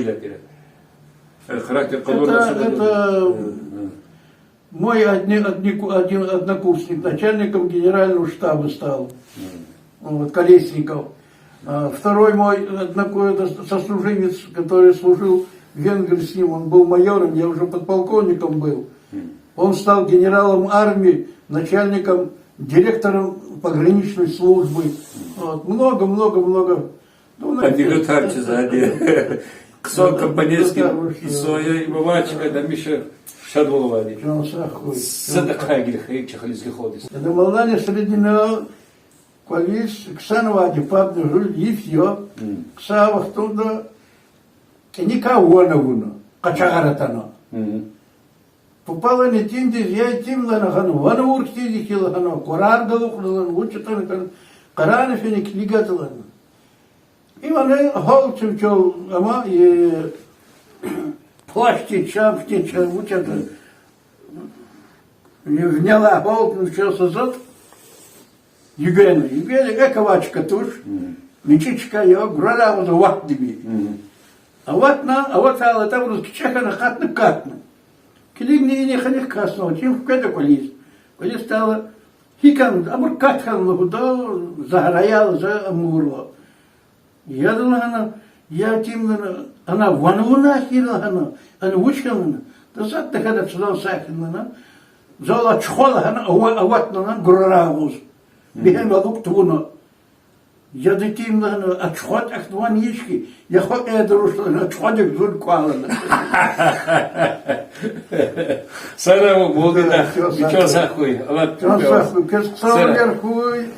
характер. Это мой один однокурсник, начальником генерального штаба стал, вот, Колесников. Второй мой сослуживец, который служил в Венгрии с ним, он был майором, я уже подполковником был. Он стал генералом армии, начальником, директором пограничной службы. Вот. Много. Ну, Подиготовьте сзади. Ксо Компанецкий, Соя и Бавачка, да Миша Шадволовани. Садакай грехи, чехализки ходис. Это молодая среднего квалис, Ксанова, Адипабна, Жуль, Ефьё, Ксавах туда, и никого не вуно, качагаратано. Попала не тинди, я тим ланагану, вана урки дихилагану, Коран галухлан, учатан, Коран феник лигаталан. И вони голчим ама и плащи чампти учат. Вняла голчим чел созот. Югена, как овачка туш. Мичичка я грала вот ват диби. А вот ала там русскичака на катна. Килигни не ханих красно, чем в кэда колис. Колис стала хикан, абур катхан лгуда заграял за амурло. Я думала, я тимна, она вануна хила, она вучкана, да зад когда сюда сахина, зала чхола, она аватна, гуравуз, бихен вадук туна. Я дитимна, отход ахтванишки, я ход эдрушла, отходик зуль квалана. Сараво Богдана, ничего захуй, Allah Захуй, кэсксалгер хуй.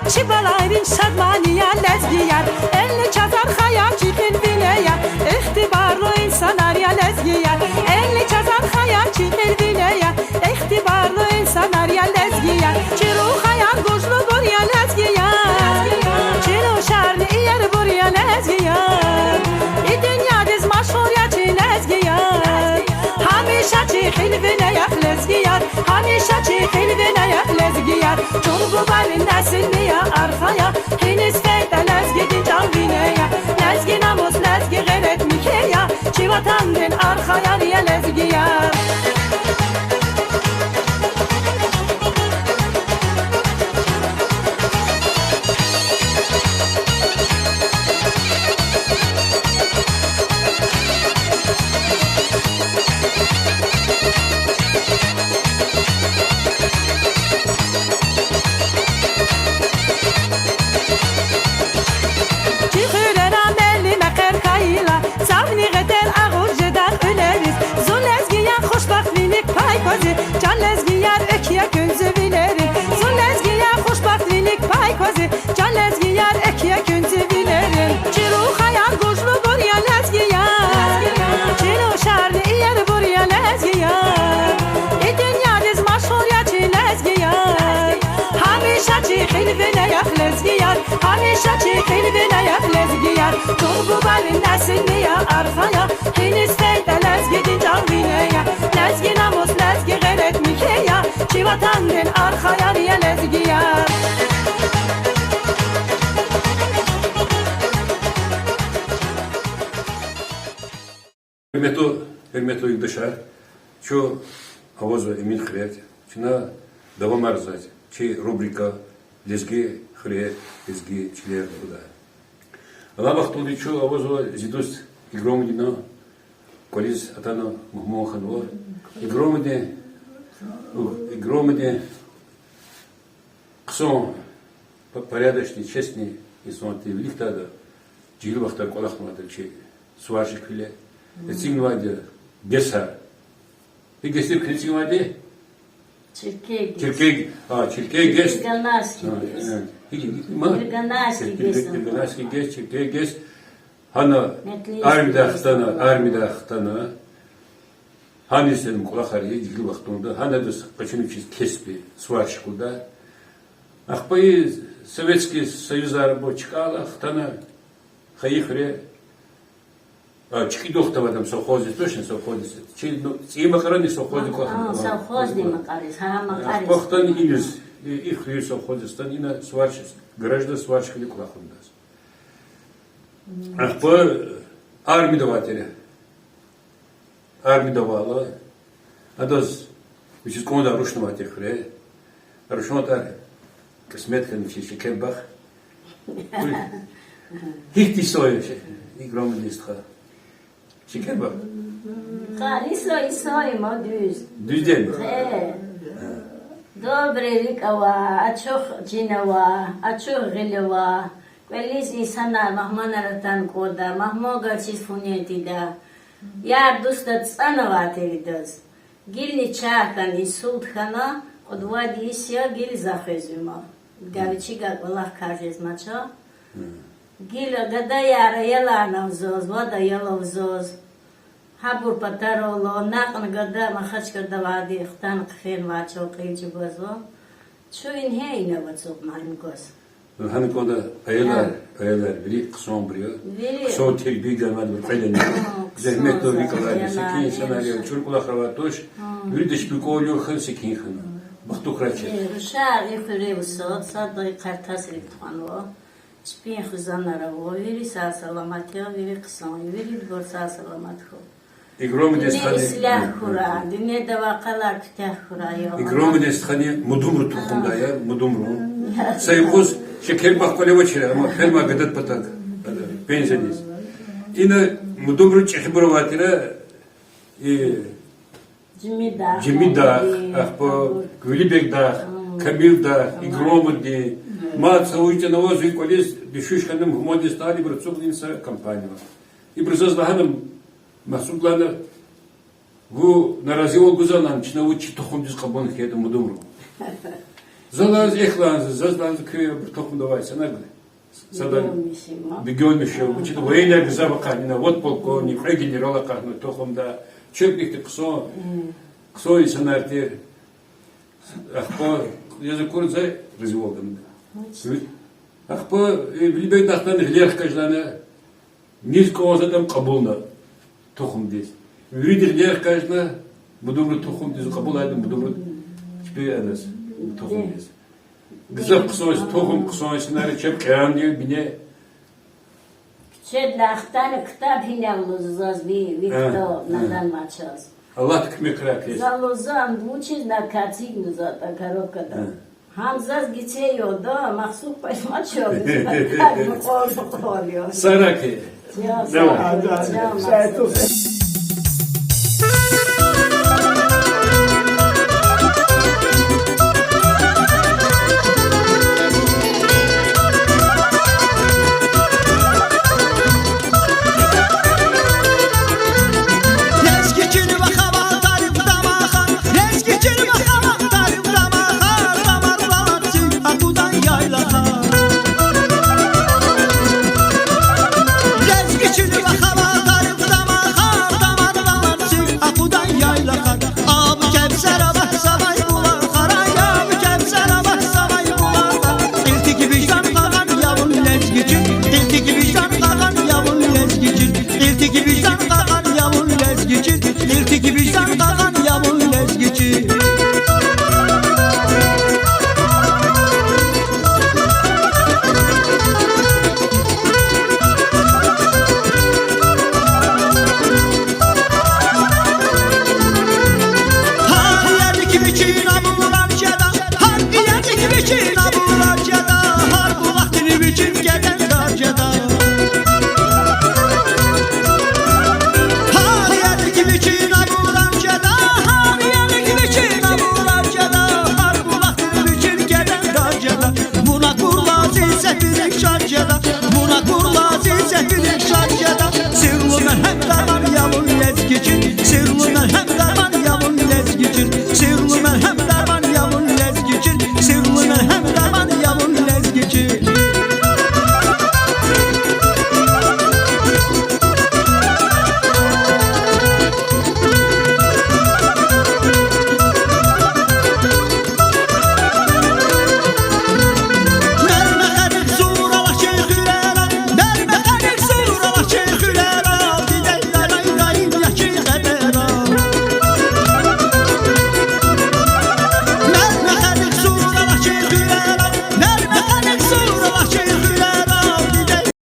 Çibalayın şadmaniye lezgiyer Elli çazar hayal çikin bineyer İhtibarlı insanlar ya lezgiyer Elli çazar hayal çikin bineyer İhtibarlı insanlar ya lezgiyer Çiru hayal güçlü buraya lezgiyer Çiru şarlı yer buraya lezgiyer İ dünya diz maşhur ya çi lezgiyer Hamişa çikin bineyer lezgiyer Hamişa çikin bineyer lezgiyer Çorbu barın nesilli ya arkaya Henüz feyde lezgidin canvineye Lezgi namus lezgi gayret mikeya Çi vatandın arkaya riye lezgiye Can lezgiyer ekiye günzü bilerim Zun lezgiyer hoşbahtlilik pay kozi Can lezgiyer ekiye günzü bilerim Çiru hayal güçlü buraya lezgiyer Çiru şarlı yer buraya lezgiyer İ dünya diz maşhur ya çi lezgiyer Hamişa çi hilvine yak lezgiyer Hamişa çi hilvine yak lezgiyer Turbu barın nesilli ya arkaya Henüz feyde lezgidin canvineye Lezgi namus lezgi gayret mikeya Çi vatandın arkaya riye lezgiye Hürmetli yurttaşlar, şu havaza emin hürriyet, şuna devam arızat, çi rubrika lezgi hürriyet, lezgi çiler burada. Allah baktı şu havaza zidust игромдина, колись атана мухмоханова, игромде ксон порядочный, честный, и смотри, лихтада, джилвахта колахмада, чи сважикле, этимваде беса. И гестир критимваде? Чиркей гест. Ирганайский гест, чиркей гест. Hana armida xtana, hani senin kulakları ilgili vaktinde, hani de kaçın için kesbi, сварщикуда. Ахпай Советский Союз арабо чекала, хтана Хайхре. А чики дохтавадам совхозе, точно совхозе. Чи ну имахарани совхозе клахан. Совхоз не макарис, ха макарис. Бахтан инес их хрю совхозестан ина сварщик, граждан сварщик клахундас. Ах по армии давателя. Армии давала. Адос вичис команда рушного техре. Рушнотар косметкан фишикенбах. Хихти соевше. İkramı listha. Şeker bak. Kaliso isoy mo düz. Düz değil mi? Dobre rikava, açok cinava, açok gilava. Velis insana mahmanaratan koda, mahmoga çizfuniyetida. Yar dostat sanavateridas. Gilni çakan isultkana, odvadi isya gil zafezuma. Gaviçiga Allah karjez maça. Gila gada yara yalana vzoz, voda yala vzoz. Habur patarolo, naqn gada mahach gada vadi ikhtan qkhin vacho qiyci bozvo. Çuin heyne vatsuk malimkos. Hani konuda payalar biri kıson biriyor. Kıson terbiye gelmedi bir kayden. Zahmet doğru kadar sekin senaryo çurkula kravatoş. Biri de şpikoliyor khın sekin khın. Baktu kraçı. Ruşar ikhri vsot, sadda qartas riktanvo. Spin khuzanara vo, viri sa salamatya, viri kıson, viri dvor sa salamatko. İgromu Ne destani. islah kura, ne davakalar kütah kura yo. İgromu destani mudumru tohumda ya, mudumru. Sayıkuz şeker bakpalevo çire ama ferma gadat patak. Benzeniz. Yine mudumru çekiburu vatira Cimida. Cimida, ahpo Gülibek da, Kamil da, İgromu di. Mat savuyca navozu kolis düşüş hanım humodistali bir çok insa kampanya. İbrzazlahanım mahsullarını bu narazi olguzanan içine uçi tohum düz kabon kıydı mudumru. Zalaz eklanzı, zazlanzı köye bir tohum da var sana göre. Sadan bir görmüş yok. Uçi de vaylar güzel bakan yine vot polkovnik, general akahını tohumda çöplikti kıso insanlar diye. Ahpa yazı kurza rezil oldum. Ahpa bilbek dağdan hiliyer kajlarına nizk oğazadan kabulna tohum diye. Yürüdür hiliyer kajlarına mudumru tohum diye kabul edin mudumru hiçbir adas tohum diye. Güzel kısoysa tohum kısoysunları çöp kayan diyor bine. Çed laxtan kitap hinavluzaz vikto nadan maçaz. Allah tıkme kırak es. Zalozan bu çiz na katsig nuzata karokada. Hamzaz giçeyo da mahsup paşmaçyo. Kalbi oluyor. Saraki. Ya Devam. sağ ol.